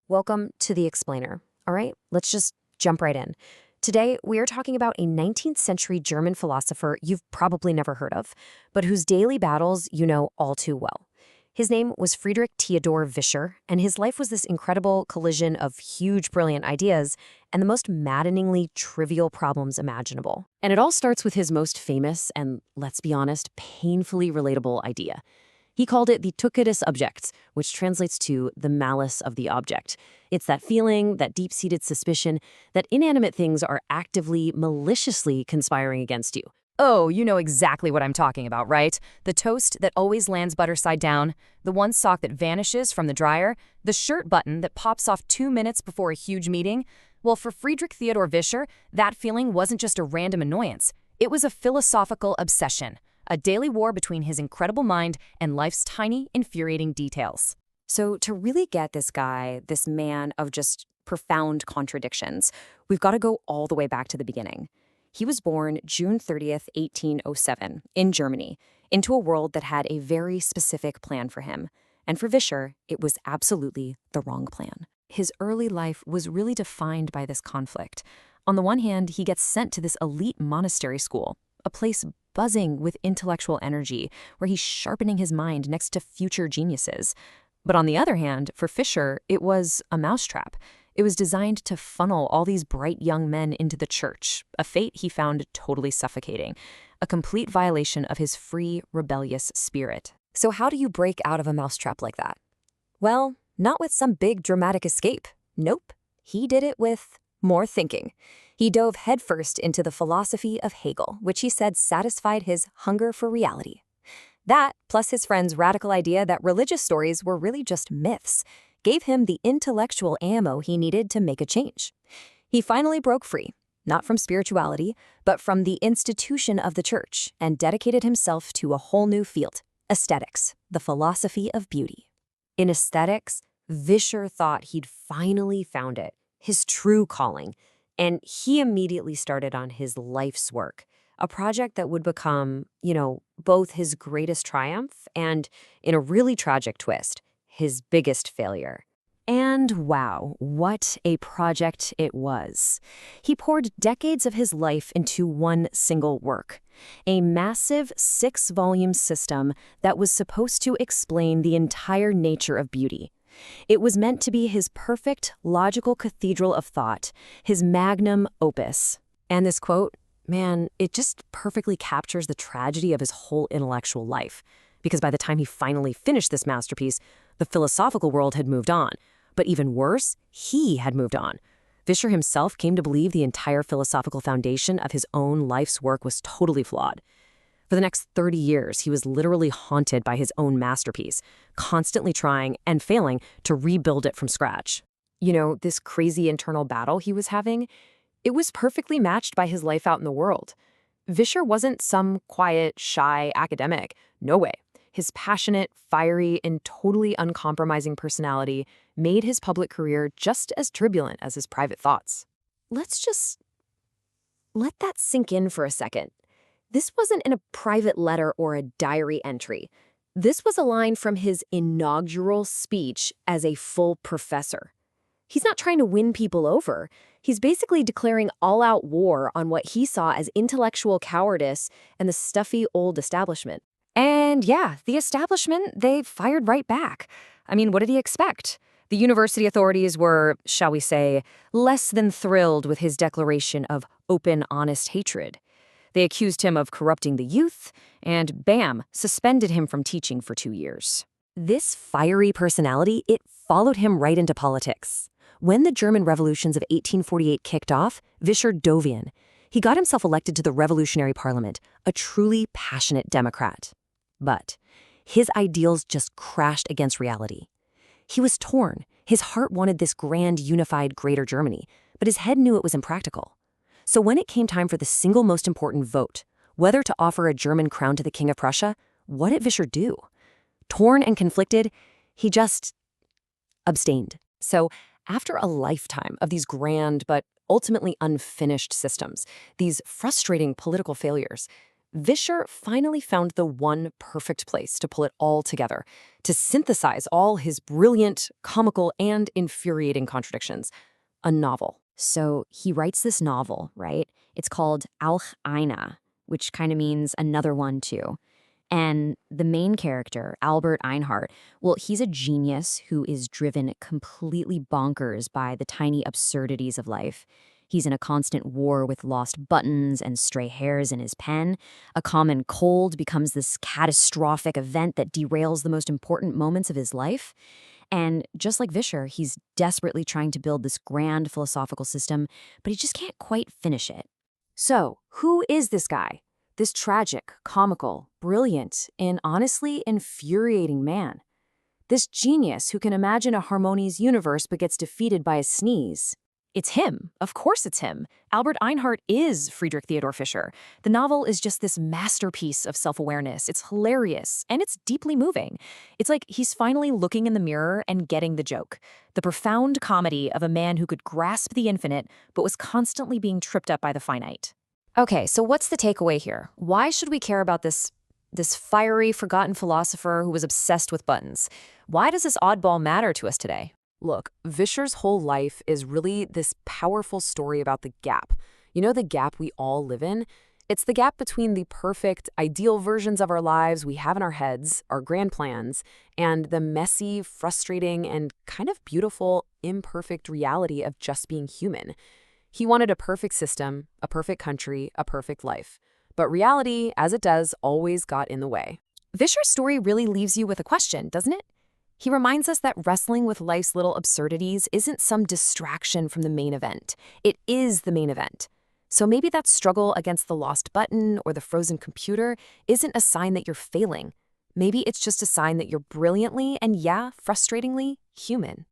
Welcome to The Explainer. All right, let's just jump right in. Today, we are talking about a 19th century German philosopher you've probably never heard of, but whose daily battles you know all too well. His name was Friedrich Theodor Vischer, and his life was this incredible collision of huge, brilliant ideas and the most maddeningly trivial problems imaginable. And it all starts with his most famous and, let's be honest, painfully relatable idea. He called it the Tücke des Objekts, which translates to the malice of the object. It's that feeling, that deep-seated suspicion, that inanimate things are actively, maliciously conspiring against you. Oh, you know exactly what I'm talking about, right? The toast that always lands butter side down, the one sock that vanishes from the dryer, the shirt button that pops off 2 minutes before a huge meeting. Well, for Friedrich Theodor Vischer, that feeling wasn't just a random annoyance. It was a philosophical obsession. A daily war between his incredible mind and life's tiny, infuriating details. So to really get this guy, this man of just profound contradictions, we've got to go all the way back to the beginning. He was born June 30th, 1807, in Germany, into a world that had a very specific plan for him. And for Vischer, it was absolutely the wrong plan. His early life was really defined by this conflict. On the one hand, he gets sent to this elite monastery school, a place buzzing with intellectual energy, where he's sharpening his mind next to future geniuses. But on the other hand, for Vischer, it was a mousetrap. It was designed to funnel all these bright young men into the church, a fate he found totally suffocating, a complete violation of his free, rebellious spirit. So how do you break out of a mousetrap like that? Well, not with some big dramatic escape. Nope. He did it with more thinking. He dove headfirst into the philosophy of Hegel, which he said satisfied his hunger for reality. That, plus his friend's radical idea that religious stories were really just myths, gave him the intellectual ammo he needed to make a change. He finally broke free, not from spirituality, but from the institution of the church, and dedicated himself to a whole new field, aesthetics, the philosophy of beauty. In aesthetics, Vischer thought he'd finally found it, his true calling, and he immediately started on his life's work, a project that would become, both his greatest triumph and, in a really tragic twist, his biggest failure. And wow, what a project it was. He poured decades of his life into one single work, a massive 6-volume system that was supposed to explain the entire nature of beauty. It was meant to be his perfect, logical cathedral of thought, his magnum opus. And this quote, man, it just perfectly captures the tragedy of his whole intellectual life. Because by the time he finally finished this masterpiece, the philosophical world had moved on. But even worse, he had moved on. Vischer himself came to believe the entire philosophical foundation of his own life's work was totally flawed. For the next 30 years, he was literally haunted by his own masterpiece, constantly trying and failing to rebuild it from scratch. This crazy internal battle he was having, it was perfectly matched by his life out in the world. Vischer wasn't some quiet, shy academic. No way. His passionate, fiery, and totally uncompromising personality made his public career just as turbulent as his private thoughts. Let's just let that sink in for a second. This wasn't in a private letter or a diary entry. This was a line from his inaugural speech as a full professor. He's not trying to win people over. He's basically declaring all-out war on what he saw as intellectual cowardice and the stuffy old establishment. And yeah, the establishment, they fired right back. I mean, what did he expect? The university authorities were, shall we say, less than thrilled with his declaration of open, honest hatred. They accused him of corrupting the youth, and bam, suspended him from teaching for 2 years. This fiery personality, it followed him right into politics. When the German revolutions of 1848 kicked off, Vischer dove in. He got himself elected to the Revolutionary Parliament, a truly passionate Democrat. But his ideals just crashed against reality. He was torn. His heart wanted this grand, unified Greater Germany, but his head knew it was impractical. So when it came time for the single most important vote, whether to offer a German crown to the King of Prussia, what did Vischer do? Torn and conflicted, he just abstained. So after a lifetime of these grand but ultimately unfinished systems, these frustrating political failures, Vischer finally found the one perfect place to pull it all together, to synthesize all his brilliant, comical, and infuriating contradictions. A novel. So he writes this novel, right? It's called Auch einer, which kind of means another one too. And the main character, Albert Einhart, well, he's a genius who is driven completely bonkers by the tiny absurdities of life. He's in a constant war with lost buttons and stray hairs in his pen. A common cold becomes this catastrophic event that derails the most important moments of his life. And just like Vischer, he's desperately trying to build this grand philosophical system, but he just can't quite finish it. So, who is this guy? This tragic, comical, brilliant, and honestly infuriating man? This genius who can imagine a harmonious universe but gets defeated by a sneeze? It's him. Of course it's him. Albert Einhart is Friedrich Theodor Vischer. The novel is just this masterpiece of self-awareness. It's hilarious, and it's deeply moving. It's like he's finally looking in the mirror and getting the joke. The profound comedy of a man who could grasp the infinite, but was constantly being tripped up by the finite. Okay, so what's the takeaway here? Why should we care about this fiery, forgotten philosopher who was obsessed with buttons? Why does this oddball matter to us today? Look, Vischer's whole life is really this powerful story about the gap. You know, the gap we all live in? It's the gap between the perfect, ideal versions of our lives we have in our heads, our grand plans, and the messy, frustrating, and kind of beautiful, imperfect reality of just being human. He wanted a perfect system, a perfect country, a perfect life. But reality, as it does, always got in the way. Vischer's story really leaves you with a question, doesn't it? He reminds us that wrestling with life's little absurdities isn't some distraction from the main event. It is the main event. So maybe that struggle against the lost button or the frozen computer isn't a sign that you're failing. Maybe it's just a sign that you're brilliantly and, yeah, frustratingly human.